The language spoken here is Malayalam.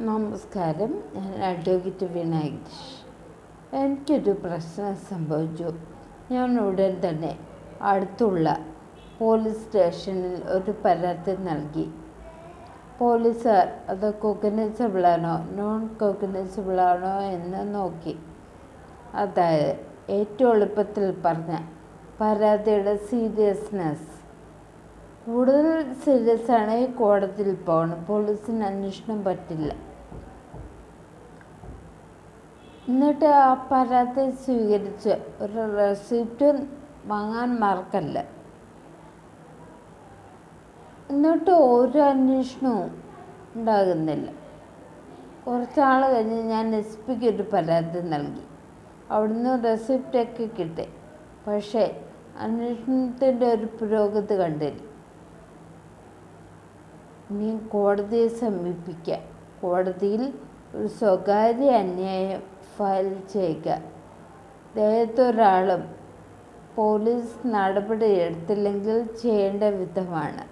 നമസ്കാരം. ഞാൻ അഡ്വക്കേറ്റ് വിനായക്. എനിക്കൊരു പ്രശ്നം സംഭവിച്ചു. ഞാൻ ഉടൻ തന്നെ അടുത്തുള്ള പോലീസ് സ്റ്റേഷനിൽ ഒരു പരാതി നൽകി. പോലീസുകാർ അത് കോഗ്നിസബിളാണോ നോൺ കോഗ്നിസബിളാണോ എന്ന് നോക്കി. അതായത് ഏറ്റവും എളുപ്പത്തിൽ പറഞ്ഞ പരാതിയുടെ സീരിയസ്നെസ് കൂടുതൽ സീരിയസ് ആണെങ്കിൽ കോടതിയിൽ പോകണം. പോലീസിന് അന്വേഷണം പറ്റില്ല. എന്നിട്ട് ആ പരാതി സ്വീകരിച്ച് ഒരു റെസിപ്റ്റ് വാങ്ങാൻ മറക്കല്ല. എന്നിട്ട് ഒരു അന്വേഷണവും ഉണ്ടാകുന്നില്ല. കുറച്ചാൾ കഴിഞ്ഞ് ഞാൻ SP ഒരു പരാതി നൽകി. അവിടുന്ന് റെസിപ്റ്റൊക്കെ കിട്ടി. പക്ഷേ അന്വേഷണത്തിൻ്റെ ഒരു പുരോഗതി കണ്ടില്ല. ഇനി കോടതിയെ സമീപിക്കുക. കോടതിയിൽ ഒരു സ്വകാര്യ അന്യായം ഫയൽ ചെയ്യുക. ഏതൊരാളും പോലീസ് നടപടി എടുത്തില്ലെങ്കിൽ ചെയ്യേണ്ട വിധമാണ്.